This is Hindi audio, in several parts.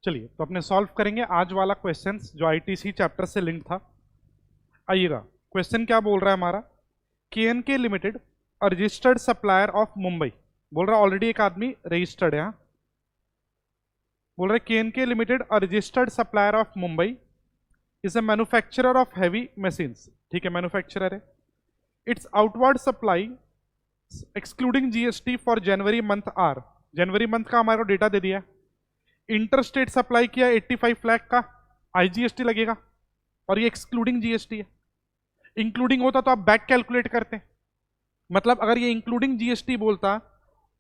चलिए तो अपने सॉल्व करेंगे आज वाला क्वेश्चंस जो आईटीसी चैप्टर से लिंक था। आइएगा, क्वेश्चन क्या बोल रहा है हमारा, KNK limited a registered supplier of Mumbai. बोल रहा है ऑलरेडी एक आदमी रजिस्टर्ड है, बोल रहा है KNK limited a registered supplier of Mumbai is a manufacturer of heavy machines. ठीक है, मैन्युफैक्चरर है। It's outward supply excluding GST for January month are. जनवरी मंथ का हमारे को डेटा दे दिया। इंटर स्टेट सप्लाई किया 85 लाख का, आईजीएसटी लगेगा और ये एक्सक्लूडिंग जीएसटी है। इंक्लूडिंग होता तो आप बैक कैलकुलेट करते, मतलब अगर ये इंक्लूडिंग जीएसटी बोलता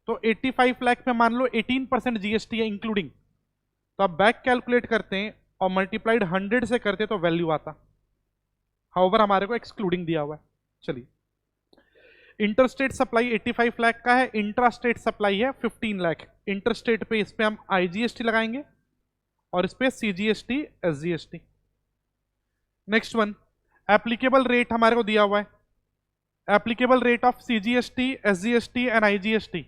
तो 85 लाख में मान लो 18% जीएसटी है इंक्लूडिंग, तो आप बैक कैलकुलेट करते हैं और मल्टीप्लाइड 100 से करते तो वैल्यू आता। हाउएवर हमारे को एक्सक्लूडिंग दिया हुआ है। चलिए, इंटर स्टेट सप्लाई 85 लाख का है, इंट्रा स्टेट सप्लाई है 15 लाख। इंटर स्टेट पे इस पे हम आईजीएसटी लगाएंगे और इस पे CGST SGST. Next one, applicable rate हमारे को दिया हुआ है। Applicable rate of CGST SGST and IGST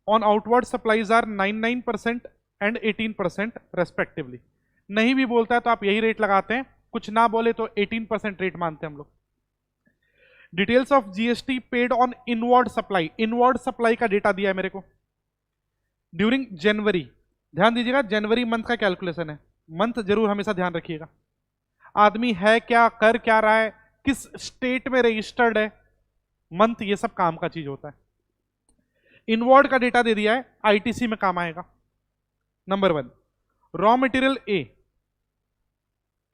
on outward supplies are 99% and 18% respectively. नहीं भी बोलता है तो आप यही रेट लगाते हैं, कुछ ना बोले तो 18% रेट मानते हैं हम लोग। Details of GST paid on inward supply, inward supply का डेटा दिया है मेरे को ड्यूरिंग जनवरी। ध्यान दीजिएगा, जनवरी मंथ का कैलकुलेशन है, मंथ जरूर हमेशा ध्यान रखिएगा। आदमी है क्या, कर क्या रहा है, किस स्टेट में रजिस्टर्ड है, मंथ, ये सब काम का चीज होता है। इनवर्ड का डेटा दे दिया है, आईटीसी में काम आएगा। नंबर 1, रॉ मटेरियल ए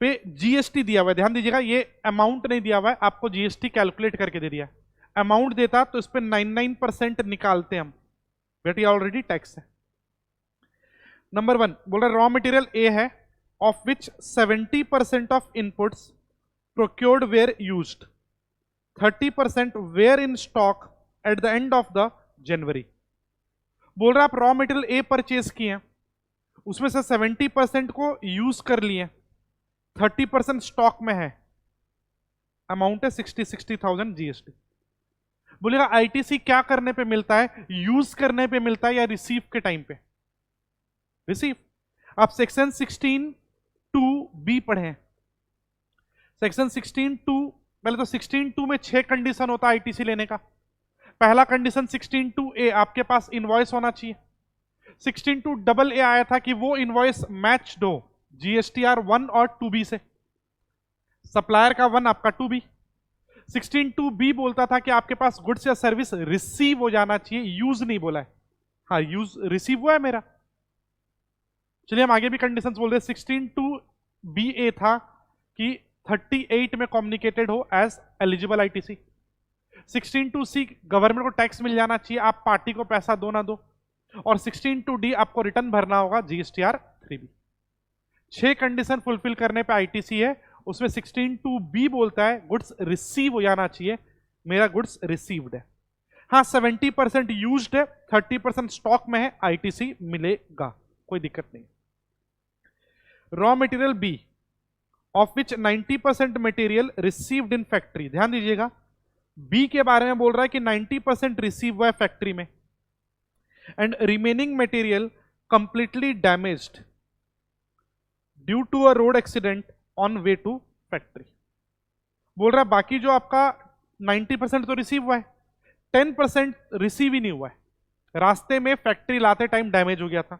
पे जीएसटी दिया हुआ है। ध्यान दीजिएगा, ये अमाउंट नहीं दिया हुआ है, आपको जीएसटी कैलकुलेट करके दे दिया है। अमाउंट देता तो इस पे 99% निकालते हम, बट ये ऑलरेडी टैक्स है। नंबर 1 बोल रहा है रॉ मटेरियल ए है, of which 70% of inputs procured were used, 30% were in stock at the end of the January. बोल रहा है आप रॉ मटेरियल ए परचेज किए हैं, उसमें से 70% को यूज कर लिए, 30% स्टॉक में है, अमाउंट है 60,000 जीएसटी। बोलेगा आईटीसी क्या करने पे मिलता है, यूज करने पे मिलता है या रिसीव के टाइम पे? रिसीव। आप सेक्शन 16(2)(b पढ़े हैं। सेक्शन 16(2), पहले तो 16(2) में 6 कंडीशन होता है आईटीसी लेने का। पहला कंडीशन 16(2)(a), आपके पास इनवॉइस होना चाहिए। 16(2)(a) आया था कि वो इनवॉइस मैच दो जीएसटीआर 1 और 2B से, सप्लायर का 1 आपका 2B। 16(2)(b) बोलता था कि आपके पास गुड्स या सर्विस रिसीव हो जाना चाहिए, यूज नहीं बोला है। हाँ, यूज रिसीव हुआ है मेरा। चलिए हम आगे भी कंडीशंस बोल रहे हैं। 16(2)(b)(a) था कि 38 में कम्युनिकेटेड हो as eligible ITC. 16(2)(c) government को टैक्स मिल जाना चाहिए, आप पार्टी को पैसा दो ना दो। और 16(2)(d) आपको रिटर्न भरना होगा जीएसटीआर 3B। 6 कंडीशन फुलफिल करने पे आईटीसी है। उसमें 16(2)(b) बोलता है गुड्स रिसीव हो जाना चाहिए, मेरा गुड्स रिसीव्ड है। हाँ, 70% यूज्ड है, 30% स्टॉक में है, आईटीसी मिलेगा, कोई दिक्कत नहीं। Raw material B, of which 90% material received in factory. ध्यान दीजिएगा, बी के बारे में बोल रहा है कि 90% रिसीव हुआ है फैक्ट्री में, and remaining material completely damaged due to a road accident on way to factory. बोल रहा है बाकी जो आपका 90% तो रिसीव हुआ है, 10% रिसीव ही नहीं हुआ है, रास्ते में फैक्ट्री लाते टाइम डैमेज हो गया था।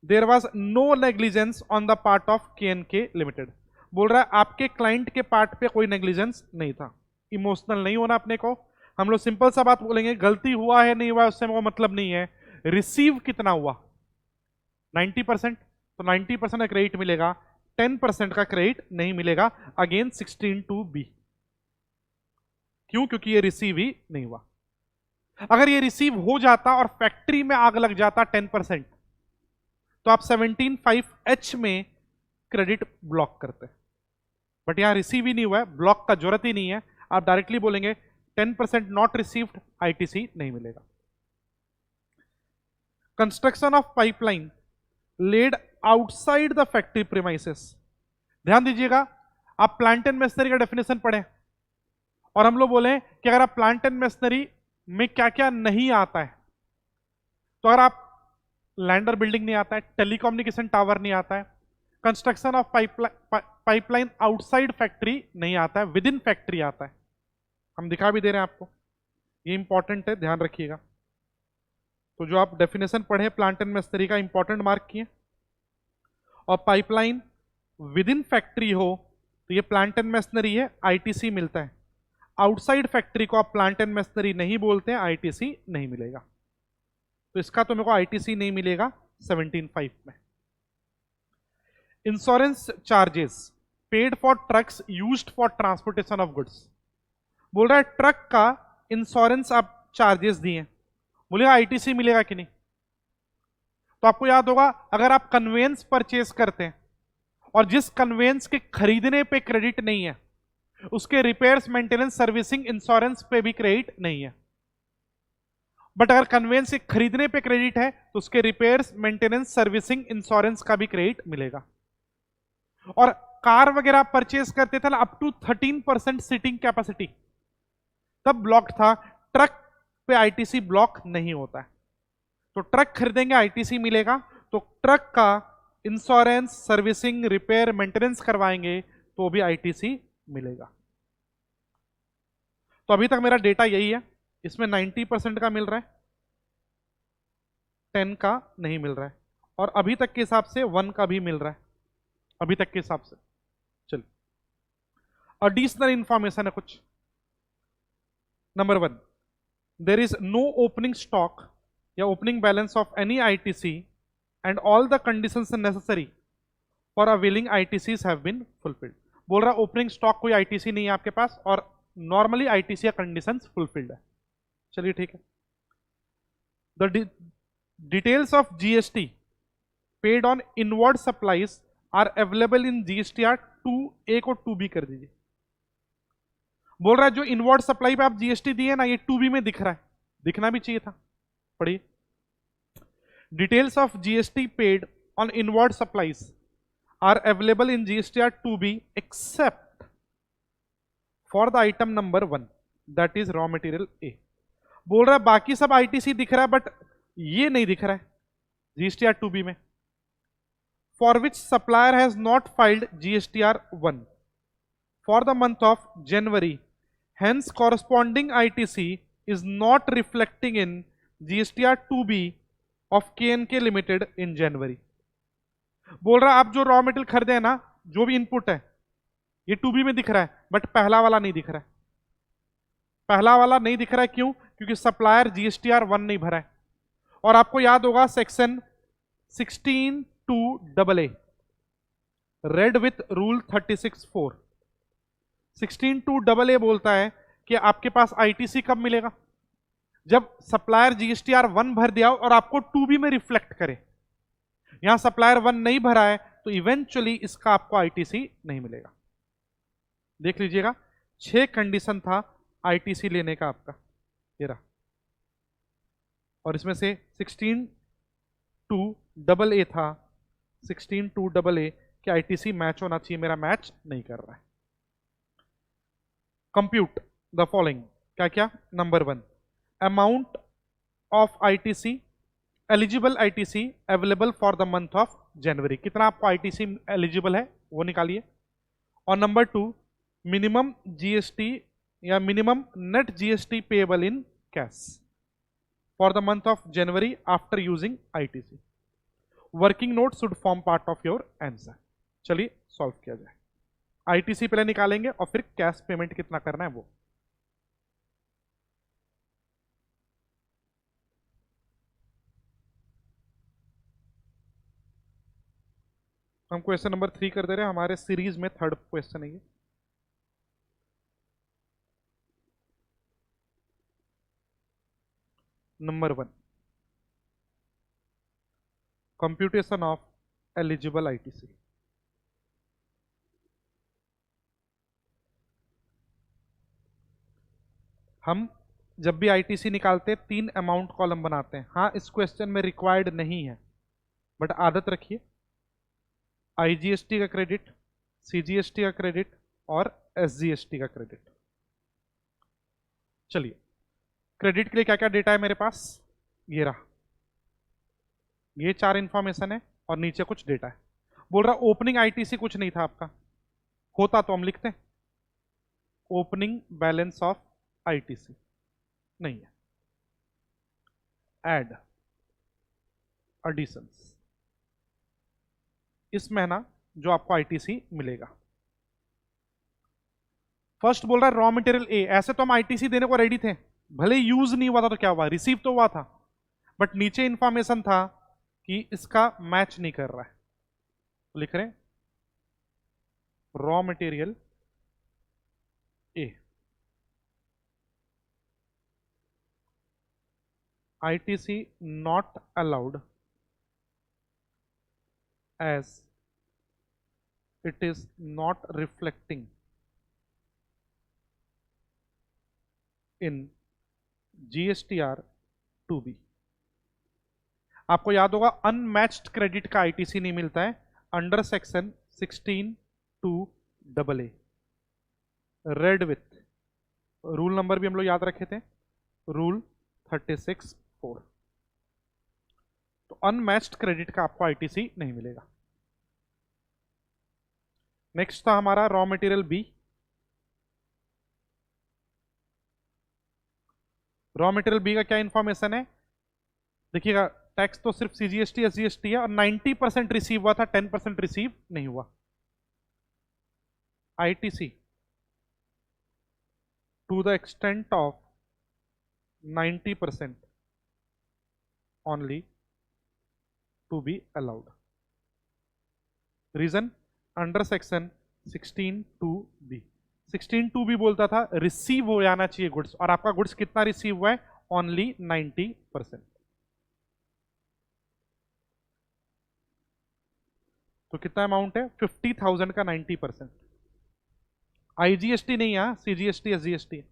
There was no negligence on the part of KNK limited. बोल रहा है आपके क्लाइंट के पार्ट पे कोई नेग्लिजेंस नहीं था। इमोशनल नहीं होना अपने को, हम लोग सिंपल सा बात बोलेंगे, गलती हुआ है नहीं हुआ है उससे मेरे को मतलब नहीं है, रिसीव कितना हुआ 90%, तो 90% का क्रेडिट मिलेगा, 10% का क्रेडिट नहीं मिलेगा अगेन 16(2)(b। क्यों? क्योंकि ये रिसीव ही नहीं हुआ। अगर ये रिसीव हो जाता और फैक्ट्री में आग लग जाता 10%, तो आप 17(5)(h) में क्रेडिट ब्लॉक करते, बट यहां रिसीव ही नहीं हुआ है, ब्लॉक का जरूरत ही नहीं है, आप डायरेक्टली बोलेंगे 10% नॉट रिसीव्ड, आईटीसी नहीं मिलेगा। Construction of pipeline laid outside the factory premises. ध्यान दीजिएगा, आप प्लांट एंड मशीनरी का डेफिनेशन पढ़े और हम लोग बोले कि अगर आप प्लांट एंड मशीनरी में क्या क्या नहीं आता है, तो अगर आप लैंड और बिल्डिंग नहीं आता है, टेलीकम्युनिकेशन टावर नहीं आता है, construction of pipeline outside factory नहीं आता है, विद इन फैक्ट्री आता है। हम दिखा भी दे रहे हैं आपको, ये इंपॉर्टेंट है, ध्यान रखिएगा। तो जो आप डेफिनेशन पढ़े प्लांट एंड मशीनरी का, इंपॉर्टेंट मार्क किए। और पाइपलाइन विद इन फैक्ट्री हो तो ये प्लांट एंड मशीनरी है, आईटीसी मिलता है। आउटसाइड फैक्ट्री को आप प्लांट एंड मशीनरी नहीं बोलते हैं, आईटीसी नहीं मिलेगा। तो इसका तो मेरे को आईटीसी नहीं मिलेगा 17.5 में। Insurance charges paid for trucks used for transportation of goods. बोल रहा है ट्रक का इंश्योरेंस आप चार्जेस दिए, बोलेगा आईटीसी मिलेगा कि नहीं। तो आपको याद होगा, अगर आप कन्वेंस परचेस करते हैं और जिस कन्वेंस के खरीदने पे क्रेडिट नहीं है, उसके रिपेयर्स मेंटेनेंस सर्विसिंग इंश्योरेंस पे भी क्रेडिट नहीं है। बट अगर कन्वेंस के खरीदने पे क्रेडिट है तो उसके रिपेयर्स मेंटेनेंस सर्विसिंग इंश्योरेंस का भी क्रेडिट मिलेगा। और कार वगैरह परचेस करते थे ना, अप टू 13% सीटिंग कैपेसिटी, तब ब्लॉक था। ट्रक पे आईटीसी ब्लॉक नहीं होता है। तो ट्रक खरीदेंगे आईटीसी मिलेगा, तो ट्रक का इंश्योरेंस सर्विसिंग रिपेयर मेंटेनेंस करवाएंगे तो भी आईटीसी मिलेगा। तो अभी तक मेरा डेटा यही है, इसमें 90% का मिल रहा है, 10 का नहीं मिल रहा है, और अभी तक के हिसाब से 1 का भी मिल रहा है, अभी तक के हिसाब से। चलिए एडिशनल इंफॉर्मेशन है कुछ। Number 1, there is no opening stock या opening balance of any ITC and all the conditions necessary for availing ITCs have been fulfilled. बोल रहा ओपनिंग स्टॉक कोई आईटीसी नहीं है आपके पास, और नॉर्मली आईटीसी का कंडीशंस फुलफिल्ड है। चलिए ठीक है। The details of GST paid on inward supplies are available in GSTR 2A को 2B कर दीजिए। बोल रहा है जो इनवर्ड सप्लाई पे आप जीएसटी दिए ना, ये 2B में दिख रहा है, दिखना भी चाहिए था। पढ़िए, details of GST paid on inward supplies are available in GSTR 2B except for the item number 1 that is raw material A. बोल रहा है बाकी सब आईटीसी दिख रहा है, बट ये नहीं दिख रहा है जीएसटीआर 2B में। For which supplier has not filed GSTR 1 for the month of January, hence corresponding ITC is not reflecting in GSTR 2B of KNK Limited in January। बोल रहा आप जो रॉ मटेरियल खरीदे हैं ना, जो भी इनपुट है ये 2B में दिख रहा है, बट पहला वाला नहीं दिख रहा है। पहला वाला नहीं दिख रहा है क्यों? क्योंकि सप्लायर GSTR 1 नहीं भरा है। और आपको याद होगा section 16(2)AA red with rule 36(4), 16(2)AA बोलता है कि आपके पास आईटीसी कब मिलेगा? जब सप्लायर जीएसटीआर 1 भर दिया और आपको 2B में रिफ्लेक्ट करे। यहां सप्लायर 1 नहीं भरा है तो इवेंचुअली इसका आपको आईटीसी नहीं मिलेगा। देख लीजिएगा, 6 कंडीशन था आईटीसी लेने का आपका, ये रहा। और इसमें से 16(2)AA था, 16(2)AA कि आईटीसी मैच होना चाहिए, मेरा मैच नहीं कर रहा है। कंप्यूट द फॉलोइंग, क्या क्या? Number 1, amount of ITC eligible ITC available for the month of January, कितना आपको आईटीसी एलिजिबल है वो निकालिए। और नंबर 2, मिनिमम जीएसटी या minimum net GST payable in cash for the month of January after using ITC. Working note should form part of your answer. चलिए सॉल्व किया जाए। आईटीसी पहले निकालेंगे और फिर कैश पेमेंट कितना करना है वो। हम क्वेश्चन नंबर 3 कर दे रहे हैं, हमारे सीरीज में 3rd क्वेश्चन है ये। Number 1, computation of eligible ITC. हम जब भी आईटीसी निकालते हैं 3 अमाउंट कॉलम बनाते हैं। हाँ, इस क्वेश्चन में रिक्वायर्ड नहीं है, बट आदत रखिए। आईजीएसटी का क्रेडिट, सीजीएसटी का क्रेडिट और एसजीएसटी का क्रेडिट। चलिए, क्रेडिट के लिए क्या क्या डेटा है मेरे पास, ये रहा। ये 4 इंफॉर्मेशन है और नीचे कुछ डेटा है। बोल रहा ओपनिंग आईटीसी कुछ नहीं था आपका, होता तो हम लिखते हैं ओपनिंग बैलेंस ऑफ आईटीसी, नहीं है। ऐड एडिशंस, इस महीना जो आपको आईटीसी मिलेगा। फर्स्ट बोल रहा है रॉ मटेरियल ए, ऐसे तो हम आईटीसी देने को रेडी थे, भले यूज नहीं हुआ था तो क्या हुआ, रिसीव तो हुआ था, बट नीचे इंफॉर्मेशन था कि इसका मैच नहीं कर रहा है, तो लिख रहे हैं raw material A, ITC not allowed as it is not reflecting in GSTR 2B। आपको याद होगा अनमैच्ड क्रेडिट का आईटीसी नहीं मिलता है under section 16(2)AA, red with rule number भी हम लोग याद रखे थे, रूल 36(4). तो अनमैच्ड क्रेडिट का आपको आईटीसी नहीं मिलेगा। नेक्स्ट था हमारा raw material B. Raw material B का क्या इंफॉर्मेशन है, देखिएगा टैक्स तो सिर्फ सीजीएसटी एसजीएसटी है और 90% रिसीव हुआ था, 10% रिसीव नहीं हुआ। ITC to the extent of 90% only to be allowed. Reason under section 16(2)B। 16(2)B बोलता था रिसीव हो जाना चाहिए गुड्स, और आपका गुड्स कितना रिसीव हुआ है, ओनली 90%। तो कितना अमाउंट है, 50,000 का 90%। आईजीएसटी नहीं है, CGST SGST.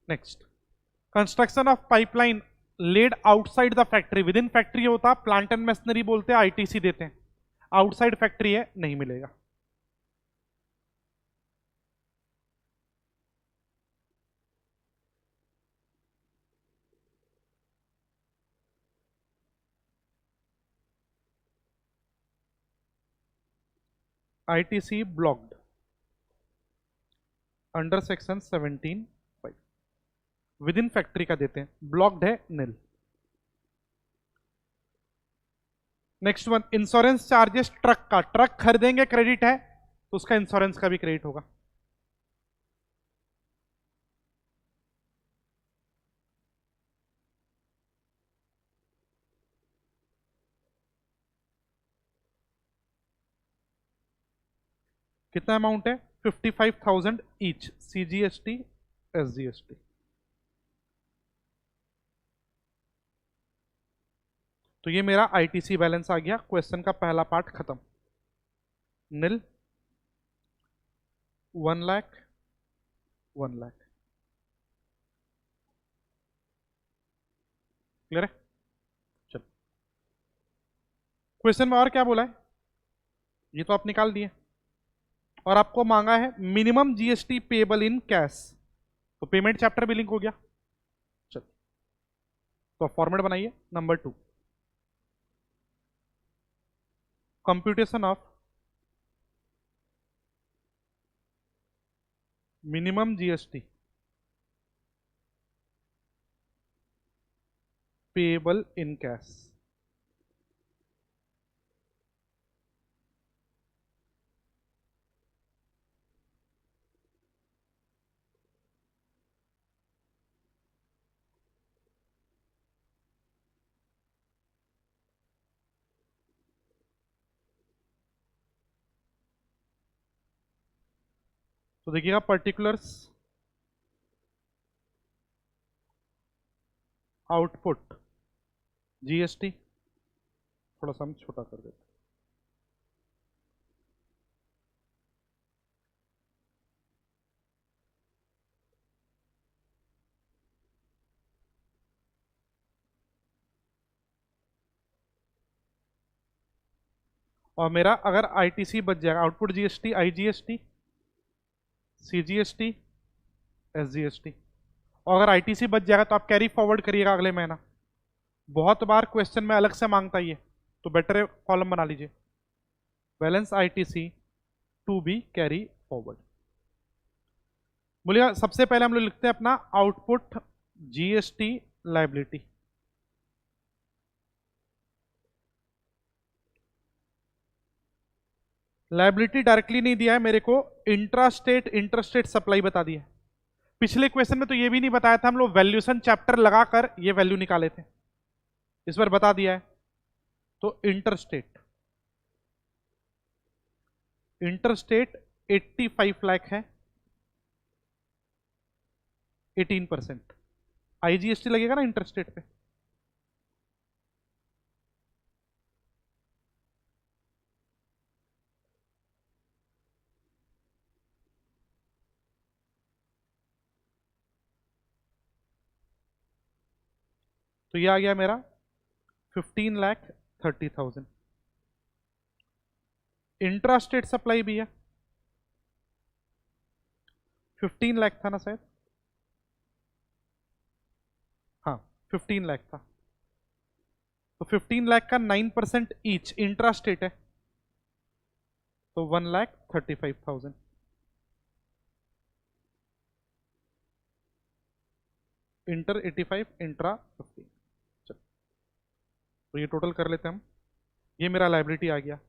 Next, construction of pipeline laid outside the factory, within factory होता प्लांट एंड मशीनरी बोलते हैं, आईटीसी देते हैं, आउटसाइड फैक्ट्री है नहीं मिलेगा। ITC blocked under section 17(5), within factory का देते हैं, ब्लॉक्ड है nil. Next one, insurance charges truck का, ट्रक खरीदेंगे क्रेडिट है तो उसका इंश्योरेंस का भी क्रेडिट होगा। कितना अमाउंट है, 55,000 ईच, सीजीएसटी एसजीएसटी। तो ये मेरा आईटीसी बैलेंस आ गया, क्वेश्चन का पहला पार्ट खत्म। नील, 1 लाख, 1 लाख। क्लियर है, चलो क्वेश्चन में और क्या बोला है, ये तो आप निकाल दिए, और आपको मांगा है minimum GST payable in cash, तो पेमेंट चैप्टर भी लिंक हो गया। चलो तो फॉर्मेट बनाइए, number 2, computation of minimum GST payable in cash. तो देखिएगा पर्टिकुलर्स आउटपुट जीएसटी, थोड़ा सा हम छोटा कर देते, और मेरा अगर आईटीसी बच जाएगा, output GST, IGST, CGST, SGST, और अगर आईटीसी बच जाएगा तो आप कैरी फॉरवर्ड करिएगा अगले महीना। बहुत बार क्वेश्चन में अलग से मांगता ही है, तो बेटर है कॉलम बना लीजिए, balance ITC to be carry forward. बोलिए सबसे पहले हम लोग लिखते हैं अपना output GST liability. Liability directly नहीं दिया है मेरे को, इंट्रास्टेट सप्लाई बता दिया है। पिछले क्वेश्चन में तो ये भी नहीं बताया था, हम लोग वैल्यूएशन चैप्टर लगाकर ये वैल्यू निकाले थे, इस बार बता दिया है। तो इंटरस्टेट 85 लाख है, 18%। आईजीएसटी लगेगा ना इंटरस्टेट पे, तो ये आ गया मेरा 15,30,000। इंट्रास्टेट सप्लाई भी है, 15 लाख था ना शायद, हाँ 15 लाख था। तो 15 लाख का 9% ईच इंट्रास्टेट है, तो 1,35,000। Inter 85, intra 15। चलो तो ये टोटल कर लेते हैं हम। ये मेरा लायबिलिटी आ गया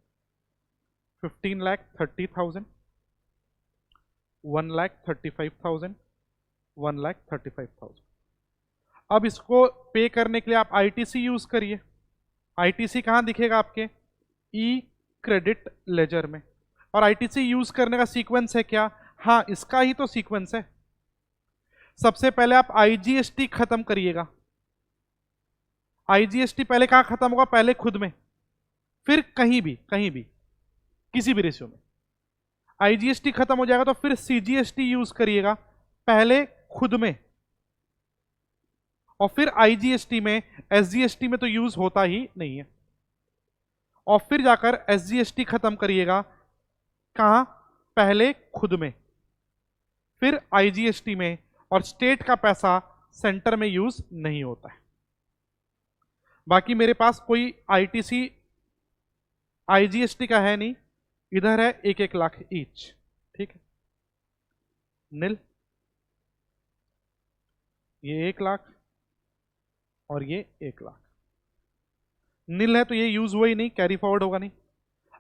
15,30,000, 1,35,000, 1,35,000। अब इसको पे करने के लिए आप आईटीसी यूज करिए। आईटीसी कहां दिखेगा आपके, ई क्रेडिट लेजर में। और आईटीसी यूज करने का सीक्वेंस है क्या, हाँ इसका ही तो सीक्वेंस है। सबसे पहले आप आईजीएसटी खत्म करिएगा। आईजीएसटी पहले कहां खत्म होगा, पहले खुद में, फिर कहीं भी किसी भी रेशियो में। आईजीएसटी खत्म हो जाएगा तो फिर सीजीएसटी यूज करिएगा, पहले खुद में और फिर आईजीएसटी में। एसजीएसटी में तो यूज होता ही नहीं है। और फिर जाकर एसजीएसटी खत्म करिएगा, कहां, पहले खुद में, फिर आईजीएसटी में। और स्टेट का पैसा सेंटर में यूज नहीं होता है। बाकी मेरे पास कोई आईटीसी आईजीएसटी का है नहीं, इधर है 1-1 लाख ईच, ठीक है, नील। ये 1 लाख और ये 1 लाख नील है, तो ये यूज हुआ ही नहीं, कैरी फॉरवर्ड होगा नहीं।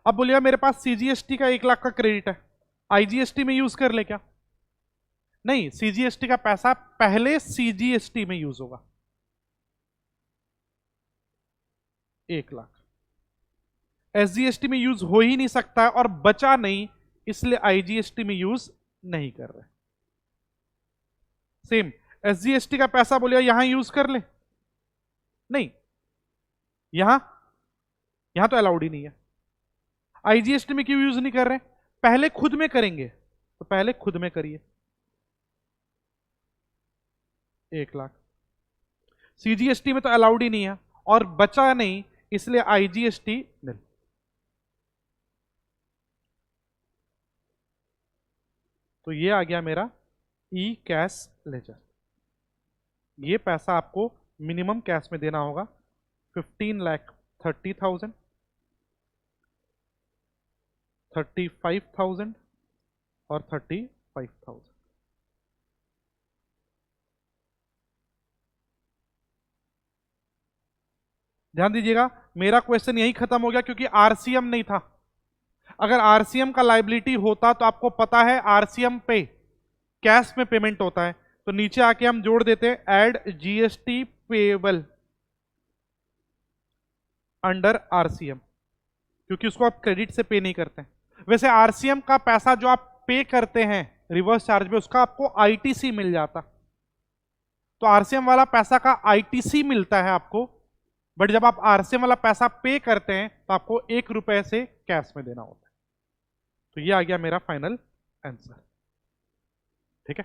अब बोलिए मेरे पास सीजीएसटी का 1 लाख का क्रेडिट है, आईजीएसटी में यूज कर ले क्या, नहीं, सीजीएसटी का पैसा पहले सीजीएसटी में यूज होगा, 1 लाख। एसजीएसटी में यूज हो ही नहीं सकता और बचा नहीं, इसलिए आईजीएसटी में यूज नहीं कर रहे। सेम एसजीएसटी का पैसा बोलिए यहां यूज कर ले, नहीं, यहां तो अलाउड ही नहीं है। आईजीएसटी में क्यों यूज नहीं कर रहे, पहले खुद में करेंगे, तो पहले खुद में करिए 1 लाख। सीजीएसटी में तो अलाउड ही नहीं है और बचा नहीं, इसलिए आईजीएसटी नहीं। तो ये आ गया मेरा ई कैश लेजर। ये पैसा आपको मिनिमम कैश में देना होगा 15,30,000, 35,000 और 35,000। ध्यान दीजिएगा, मेरा क्वेश्चन यही खत्म हो गया क्योंकि आरसीएम नहीं था। अगर आरसीएम का लायबिलिटी होता तो आपको पता है आरसीएम पे कैश में पेमेंट होता है, तो नीचे आके हम जोड़ देते हैं add GST payable under RCM, क्योंकि उसको आप क्रेडिट से पे नहीं करते हैं। वैसे आरसीएम का पैसा जो आप पे करते हैं रिवर्स चार्ज पे, उसका आपको आईटीसी मिल जाता, तो आरसीएम वाला पैसा का आईटीसी मिलता है आपको। बट जब आप आरसीएम वाला पैसा पे करते हैं तो आपको 1 रुपए से कैश में देना होता है। तो ये आ गया मेरा फाइनल आंसर, ठीक है।